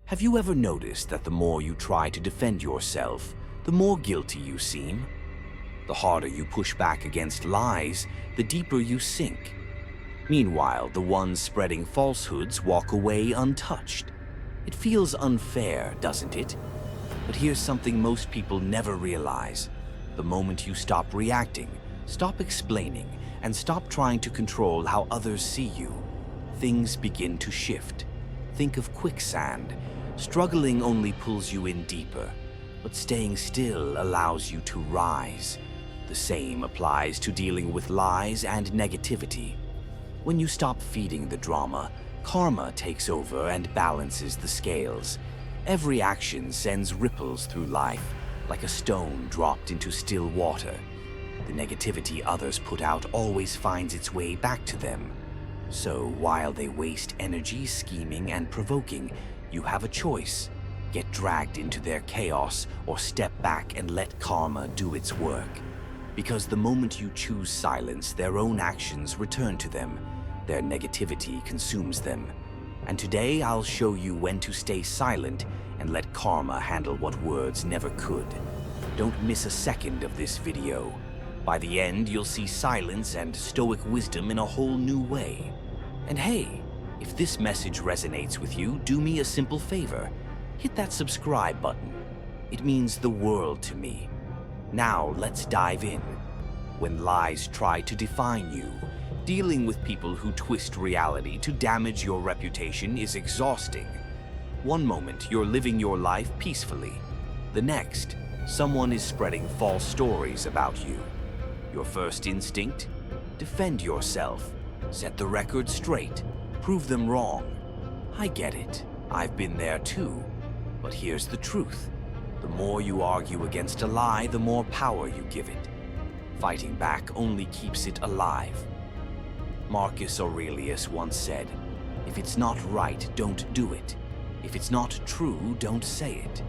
Have you ever noticed that the more you try to defend yourself, the more guilty you seem? The harder you push back against lies, the deeper you sink. Meanwhile, the ones spreading falsehoods walk away untouched. It feels unfair, doesn't it? But here's something most people never realize. The moment you stop reacting, stop explaining, and stop trying to control how others see you, things begin to shift. Think of quicksand. Struggling only pulls you in deeper, but staying still allows you to rise. The same applies to dealing with lies and negativity. When you stop feeding the drama, karma takes over and balances the scales. Every action sends ripples through life, like a stone dropped into still water. The negativity others put out always finds its way back to them. So while they waste energy scheming and provoking, you have a choice. Get dragged into their chaos or step back and let karma do its work. Because the moment you choose silence, their own actions return to them. Their negativity consumes them. And today I'll show you when to stay silent and let karma handle what words never could. Don't miss a second of this video. By the end, you'll see silence and stoic wisdom in a whole new way. And hey, if this message resonates with you, do me a simple favor. Hit that subscribe button. It means the world to me. Now let's dive in. When lies try to define you, dealing with people who twist reality to damage your reputation is exhausting. One moment, you're living your life peacefully. The next, someone is spreading false stories about you. Your first instinct? Defend yourself. Set the record straight. Prove them wrong. I get it. I've been there too. But here's the truth. The more you argue against a lie, the more power you give it. Fighting back only keeps it alive. Marcus Aurelius once said, "If it's not right, don't do it. If it's not true, don't say it.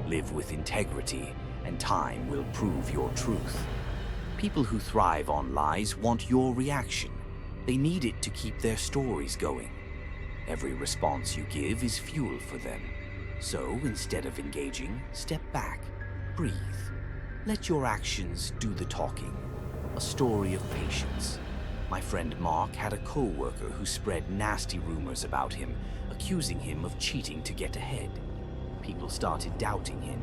Live with integrity, and time will prove your truth." People who thrive on lies want your reaction. They need it to keep their stories going. Every response you give is fuel for them. So instead of engaging, step back, breathe. Let your actions do the talking. A story of patience. My friend Mark had a co-worker who spread nasty rumors about him, accusing him of cheating to get ahead. People started doubting him.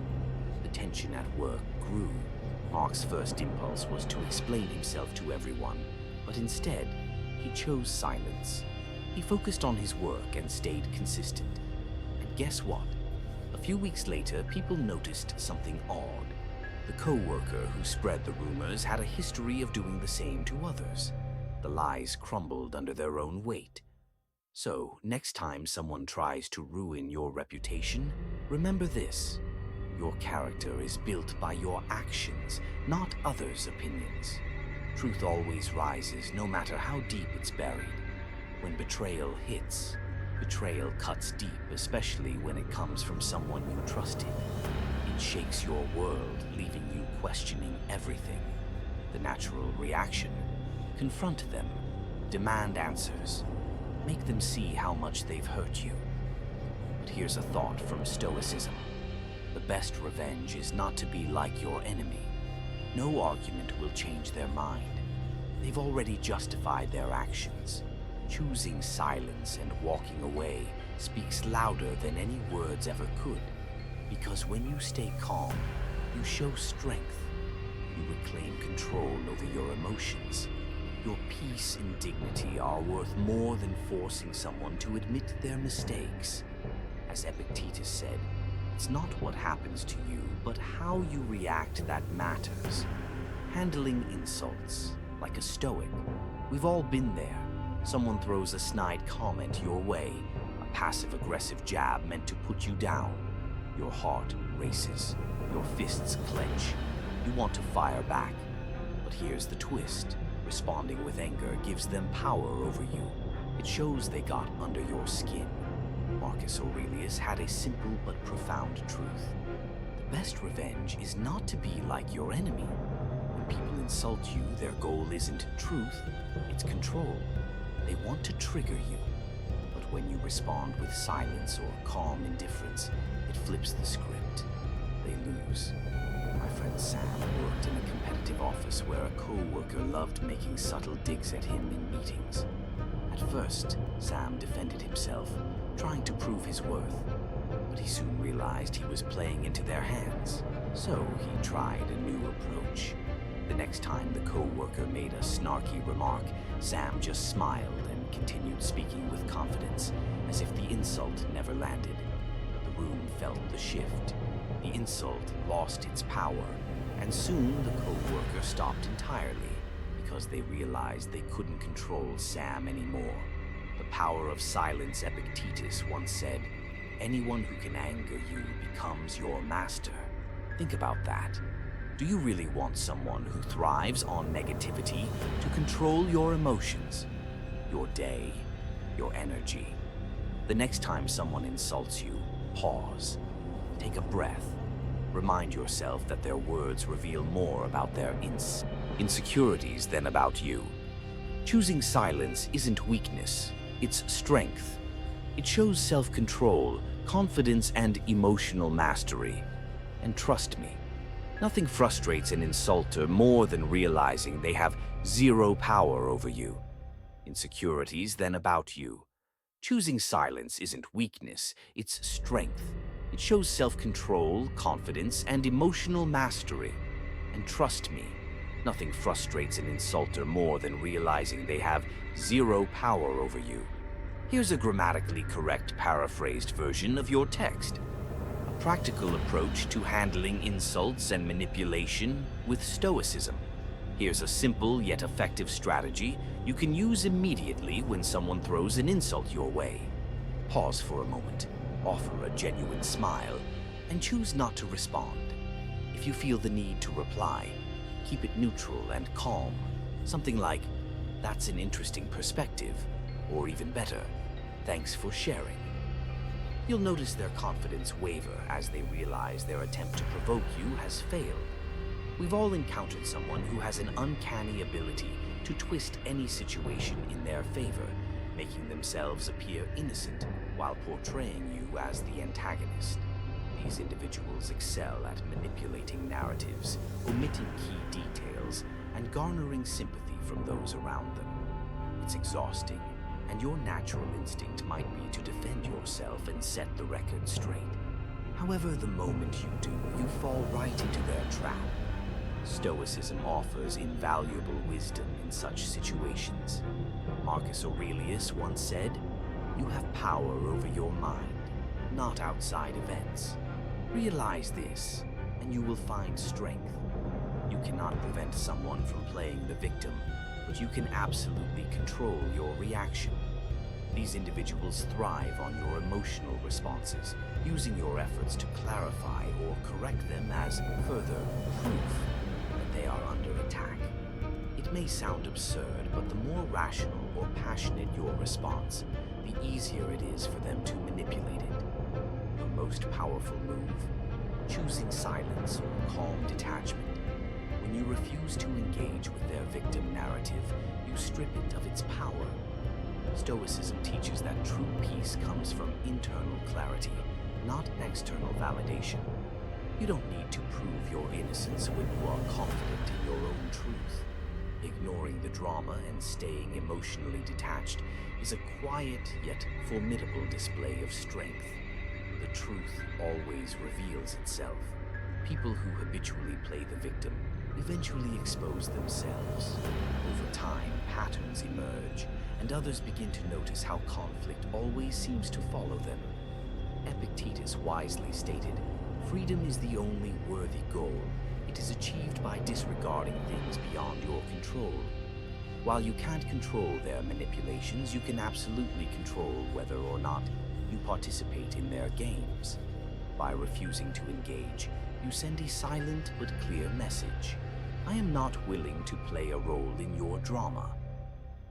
The tension at work grew. Mark's first impulse was to explain himself to everyone, but instead, he chose silence. He focused on his work and stayed consistent. And guess what? A few weeks later, people noticed something odd. The co-worker who spread the rumors had a history of doing the same to others. The lies crumbled under their own weight. So, next time someone tries to ruin your reputation, remember this. Your character is built by your actions, not others' opinions. Truth always rises, no matter how deep it's buried. When betrayal hits, betrayal cuts deep, especially when it comes from someone you trusted. It shakes your world, leaving you questioning everything. The natural reaction: confront them, demand answers, make them see how much they've hurt you. But here's a thought from Stoicism. The best revenge is not to be like your enemy. No argument will change their mind. They've already justified their actions. Choosing silence and walking away speaks louder than any words ever could. Because when you stay calm, you show strength. You reclaim control over your emotions. Your peace and dignity are worth more than forcing someone to admit their mistakes. As Epictetus said, it's not what happens to you, but how you react that matters. Handling insults, like a Stoic. We've all been there. Someone throws a snide comment your way, a passive-aggressive jab meant to put you down. Your heart races, your fists clench. You want to fire back. But here's the twist. Responding with anger gives them power over you. It shows they got under your skin. Marcus Aurelius had a simple but profound truth. The best revenge is not to be like your enemy. When people insult you, their goal isn't truth, it's control. They want to trigger you. But But when you respond with silence or calm indifference, it flips the script. They lose. My friend Sam worked in a competitive office where a co-worker loved making subtle digs at him in meetings. At first, Sam defended himself, trying to prove his worth, but he soon realized he was playing into their hands. So he tried a new approach. The next time the co-worker made a snarky remark, Sam just smiled and continued speaking with confidence, as if the insult never landed. The room felt the shift. The insult lost its power, and soon the co-worker stopped entirely because they realized they couldn't control Sam anymore. The power of silence. Epictetus once said, "Anyone who can anger you becomes your master." Think about that. Do you really want someone who thrives on negativity to control your emotions, your day, your energy? The next time someone insults you, pause. Take a breath. Remind yourself that their words reveal more about their insecurities than about you. Choosing silence isn't weakness, it's strength. It shows self-control, confidence, and emotional mastery. And trust me, nothing frustrates an insulter more than realizing they have zero power over you. Insecurities than about you. Choosing silence isn't weakness, it's strength. It shows self-control, confidence, and emotional mastery. And trust me, nothing frustrates an insulter more than realizing they have zero power over you. Here's a grammatically correct paraphrased version of your text. A practical approach to handling insults and manipulation with stoicism. Here's a simple yet effective strategy you can use immediately when someone throws an insult your way. Pause for a moment. Offer a genuine smile, and choose not to respond. If you feel the need to reply, keep it neutral and calm. Something like, "That's an interesting perspective," or even better, "Thanks for sharing." You'll notice their confidence waver as they realize their attempt to provoke you has failed. We've all encountered someone who has an uncanny ability to twist any situation in their favor, making themselves appear innocent while portraying you as the antagonist. These individuals excel at manipulating narratives, omitting key details, and garnering sympathy from those around them. It's exhausting, and your natural instinct might be to defend yourself and set the record straight. However, the moment you do, you fall right into their trap. Stoicism offers invaluable wisdom in such situations. Marcus Aurelius once said, "You have power over your mind, not outside events." Realize this, and you will find strength. You cannot prevent someone from playing the victim, but you can absolutely control your reaction. These individuals thrive on your emotional responses, using your efforts to clarify or correct them as further proof that they are under attack. It may sound absurd, but the more rational or passionate your response, the easier it is for them to manipulate it. Your most powerful move, choosing silence or calm detachment. When you refuse to engage with their victim narrative, you strip it of its power. Stoicism teaches that true peace comes from internal clarity, not external validation. You don't need to prove your innocence when you are confident in your own truth. Ignoring the drama and staying emotionally detached is a quiet yet formidable display of strength. The truth always reveals itself. People who habitually play the victim eventually expose themselves. Over time, patterns emerge, and others begin to notice how conflict always seems to follow them. Epictetus wisely stated, "Freedom is the only worthy goal. It is achieved by disregarding things beyond your control." While you can't control their manipulations, you can absolutely control whether or not you participate in their games. By refusing to engage, you send a silent but clear message. I am not willing to play a role in your drama.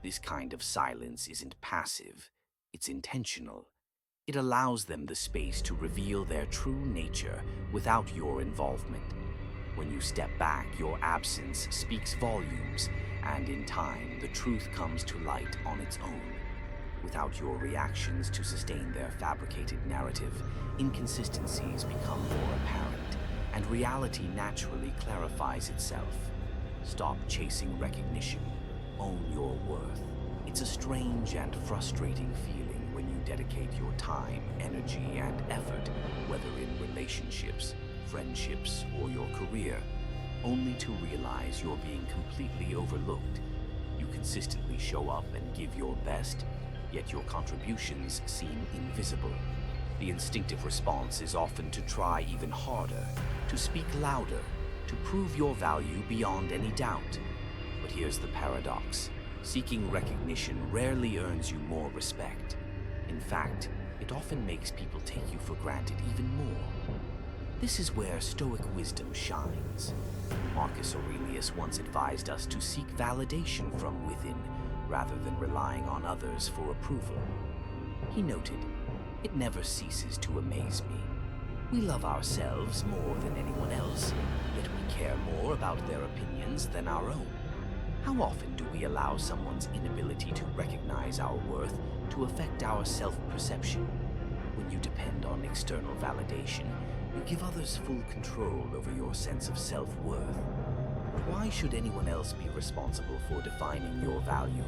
This kind of silence isn't passive, it's intentional. It allows them the space to reveal their true nature without your involvement. When you step back, your absence speaks volumes, and in time, the truth comes to light on its own. Without your reactions to sustain their fabricated narrative, inconsistencies become more apparent, and reality naturally clarifies itself. Stop chasing recognition. Own your worth. It's a strange and frustrating feeling when you dedicate your time, energy, and effort, whether in relationships, friendships, or your career, only to realize you're being completely overlooked. You consistently show up and give your best, yet your contributions seem invisible. The instinctive response is often to try even harder, to speak louder, to prove your value beyond any doubt. But here's the paradox. Seeking recognition rarely earns you more respect. In fact, it often makes people take you for granted even more. This is where Stoic wisdom shines. Marcus Aurelius once advised us to seek validation from within, rather than relying on others for approval. He noted, "It never ceases to amaze me. We love ourselves more than anyone else, yet we care more about their opinions than our own. How often do we allow someone's inability to recognize our worth to affect our self-perception? When you depend on external validation, you give others full control over your sense of self-worth. Why should anyone else be responsible for defining your value?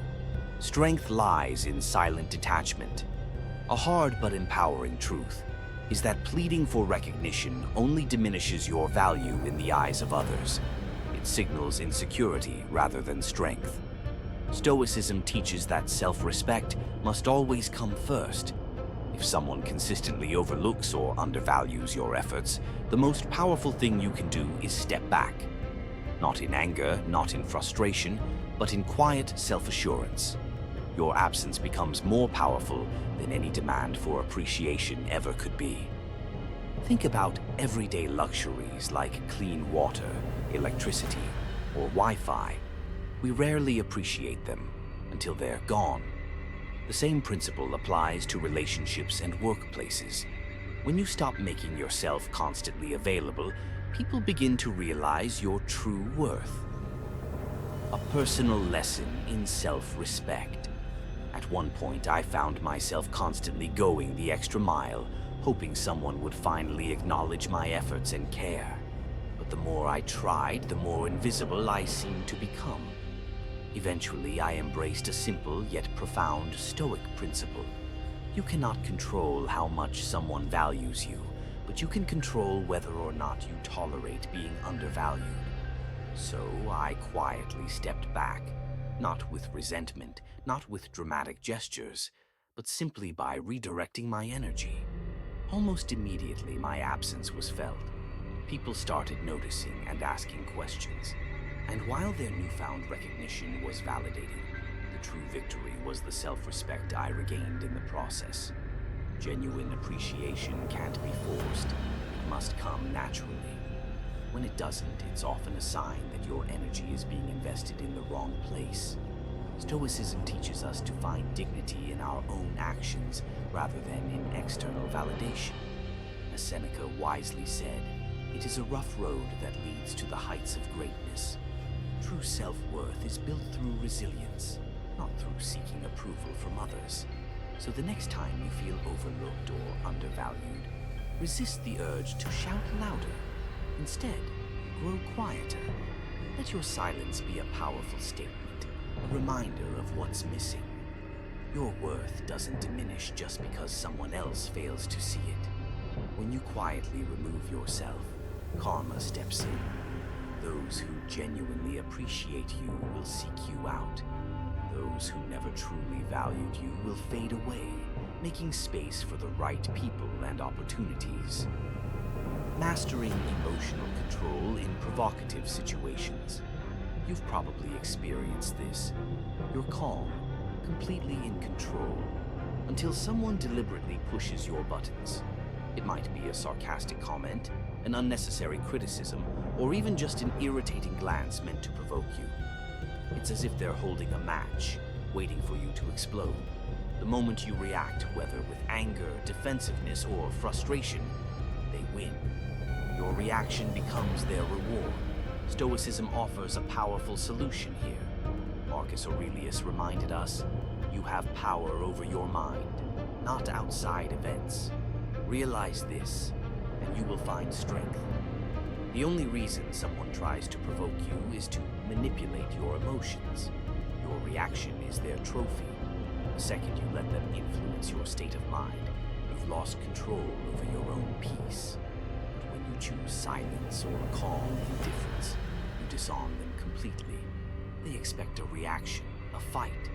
Strength lies in silent detachment. A hard but empowering truth is that pleading for recognition only diminishes your value in the eyes of others. It signals insecurity rather than strength. Stoicism teaches that self-respect must always come first. If someone consistently overlooks or undervalues your efforts, the most powerful thing you can do is step back. Not in anger, not in frustration, but in quiet self-assurance. Your absence becomes more powerful than any demand for appreciation ever could be. Think about everyday luxuries like clean water, electricity, or Wi-Fi. We rarely appreciate them until they're gone. The same principle applies to relationships and workplaces. When you stop making yourself constantly available, people begin to realize your true worth. A personal lesson in self-respect. At one point, I found myself constantly going the extra mile, hoping someone would finally acknowledge my efforts and care. But the more I tried, the more invisible I seemed to become. Eventually, I embraced a simple yet profound Stoic principle. You cannot control how much someone values you, but you can control whether or not you tolerate being undervalued. So I quietly stepped back, not with resentment, not with dramatic gestures, but simply by redirecting my energy. Almost immediately, my absence was felt. People started noticing and asking questions. And while their newfound recognition was validating, the true victory was the self-respect I regained in the process. Genuine appreciation can't be forced. It must come naturally. When it doesn't, it's often a sign that your energy is being invested in the wrong place. Stoicism teaches us to find dignity in our own actions rather than in external validation. As Seneca wisely said, "It is a rough road that leads to the heights of greatness." True self-worth is built through resilience, not through seeking approval from others. So the next time you feel overlooked or undervalued, resist the urge to shout louder. Instead, grow quieter. Let your silence be a powerful statement, a reminder of what's missing. Your worth doesn't diminish just because someone else fails to see it. When you quietly remove yourself, karma steps in. Those who genuinely appreciate you will seek you out. Those who never truly valued you will fade away, making space for the right people and opportunities. Mastering emotional control in provocative situations. You've probably experienced this. You're calm, completely in control, until someone deliberately pushes your buttons. It might be a sarcastic comment, an unnecessary criticism, or even just an irritating glance meant to provoke you. It's as if they're holding a match, waiting for you to explode. The moment you react, whether with anger, defensiveness, or frustration, they win. Your reaction becomes their reward. Stoicism offers a powerful solution here. Marcus Aurelius reminded us, You have power over your mind, not outside events. Realize this, and you will find strength. The only reason someone tries to provoke you is to manipulate your emotions. Your reaction is their trophy. The second you let them influence your state of mind, you've lost control over your own peace. But when you choose silence or calm indifference, you disarm them completely. They expect a reaction, a fight,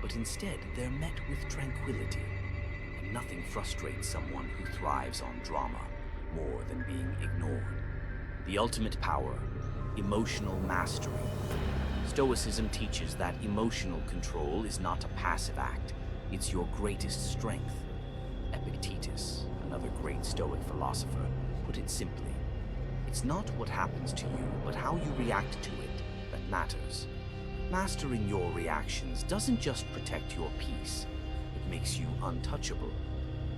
but instead they're met with tranquility. And nothing frustrates someone who thrives on drama more than being ignored. The ultimate power, emotional mastery. Stoicism teaches that emotional control is not a passive act, it's your greatest strength. Epictetus, another great Stoic philosopher, put it simply: it's not what happens to you, but how you react to it that matters. Mastering your reactions doesn't just protect your peace, it makes you untouchable.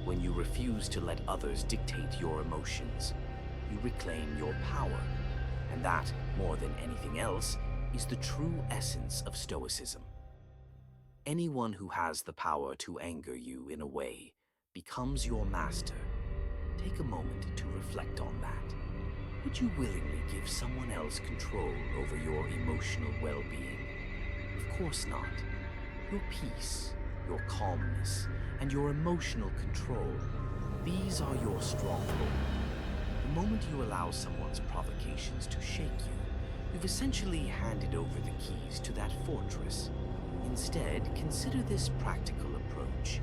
When you refuse to let others dictate your emotions, you reclaim your power. And that, more than anything else, is the true essence of Stoicism. Anyone who has the power to anger you in a way becomes your master. Take a moment to reflect on that. Would you willingly give someone else control over your emotional well-being? Of course not. Your peace, your calmness, and your emotional control, these are your stronghold. The moment you allow someone's provocations to shake you, you've essentially handed over the keys to that fortress. Instead, consider this practical approach.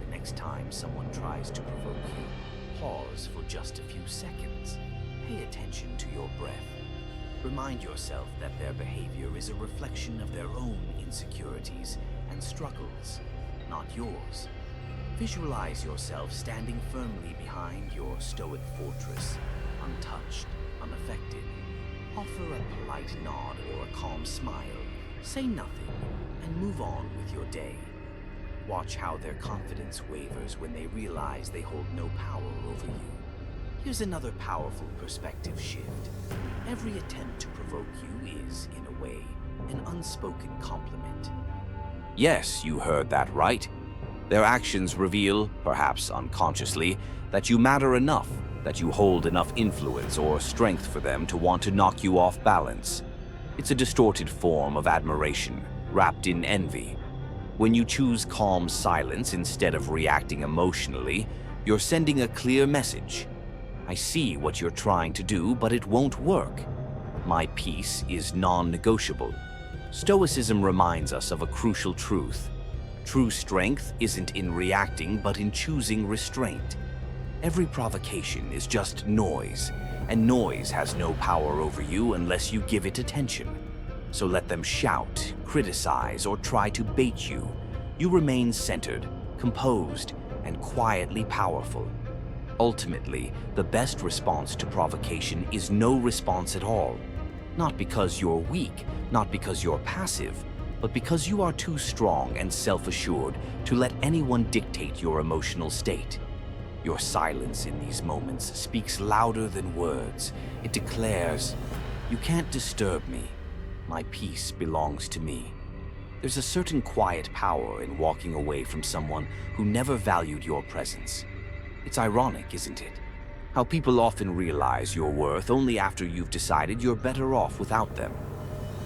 The next time someone tries to provoke you, pause for just a few seconds. Pay attention to your breath. Remind yourself that their behavior is a reflection of their own insecurities and struggles, not yours. Visualize yourself standing firmly behind your Stoic fortress, untouched, unaffected. Offer a polite nod or a calm smile. Say nothing and move on with your day. Watch how their confidence wavers when they realize they hold no power over you. Here's another powerful perspective shift. Every attempt to provoke you is, in a way, an unspoken compliment. Yes, you heard that right. Their actions reveal, perhaps unconsciously, that you matter enough, that you hold enough influence or strength for them to want to knock you off balance. It's a distorted form of admiration, wrapped in envy. When you choose calm silence instead of reacting emotionally, you're sending a clear message. I see what you're trying to do, but it won't work. My peace is non-negotiable. Stoicism reminds us of a crucial truth. True strength isn't in reacting, but in choosing restraint. Every provocation is just noise, and noise has no power over you unless you give it attention. So let them shout, criticize, or try to bait you. You remain centered, composed, and quietly powerful. Ultimately, the best response to provocation is no response at all. Not because you're weak, not because you're passive, but because you are too strong and self-assured to let anyone dictate your emotional state. Your silence in these moments speaks louder than words. It declares, "You can't disturb me. My peace belongs to me." There's a certain quiet power in walking away from someone who never valued your presence. It's ironic, isn't it? How people often realize your worth only after you've decided you're better off without them.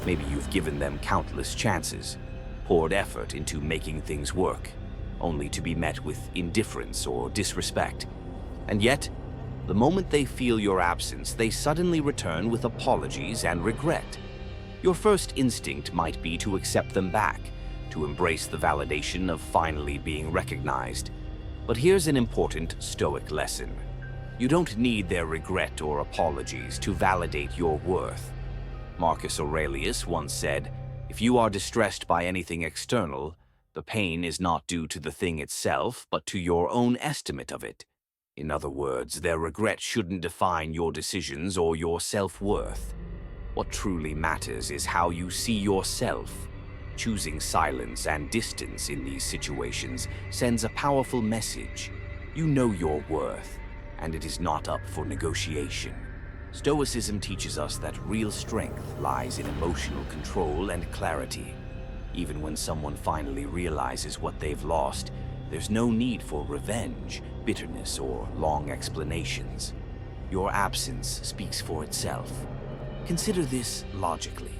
Maybe you've given them countless chances, poured effort into making things work, only to be met with indifference or disrespect. And yet, the moment they feel your absence, they suddenly return with apologies and regret. Your first instinct might be to accept them back, to embrace the validation of finally being recognized. But here's an important Stoic lesson. You don't need their regret or apologies to validate your worth. Marcus Aurelius once said, "If you are distressed by anything external, the pain is not due to the thing itself, but to your own estimate of it." In other words, their regret shouldn't define your decisions or your self-worth. What truly matters is how you see yourself. Choosing silence and distance in these situations sends a powerful message. You know your worth, and it is not up for negotiation. Stoicism teaches us that real strength lies in emotional control and clarity. Even when someone finally realizes what they've lost, there's no need for revenge, bitterness, or long explanations. Your absence speaks for itself. Consider this logically.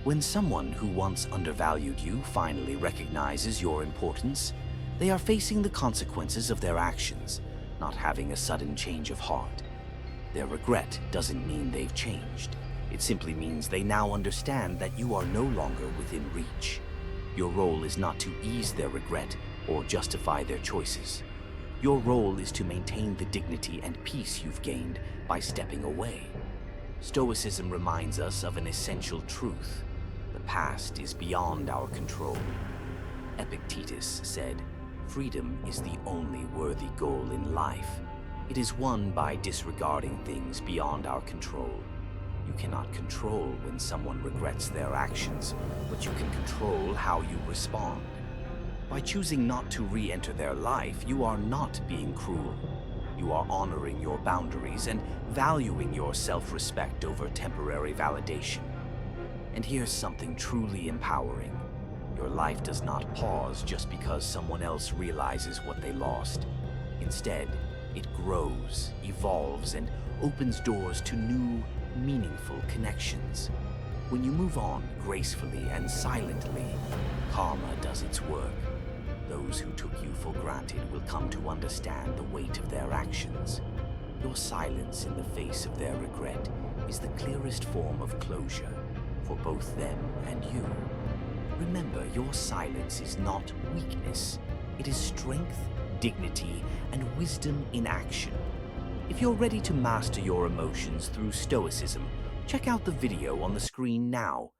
When someone who once undervalued you finally recognizes your importance, they are facing the consequences of their actions, not having a sudden change of heart. Their regret doesn't mean they've changed. It simply means they now understand that you are no longer within reach. Your role is not to ease their regret or justify their choices. Your role is to maintain the dignity and peace you've gained by stepping away. Stoicism reminds us of an essential truth. The past is beyond our control. Epictetus said, "Freedom is the only worthy goal in life. It is won by disregarding things beyond our control." You cannot control when someone regrets their actions, but you can control how you respond. By choosing not to re-enter their life, you are not being cruel. You are honoring your boundaries and valuing your self-respect over temporary validation. And here's something truly empowering. Your life does not pause just because someone else realizes what they lost. Instead, it grows, evolves, and opens doors to new, meaningful connections. When you move on gracefully and silently, karma does its work. Those who took you for granted will come to understand the weight of their actions. Your silence in the face of their regret is the clearest form of closure for both them and you. Remember, your silence is not weakness. It is strength, dignity, and wisdom in action. If you're ready to master your emotions through Stoicism, check out the video on the screen now.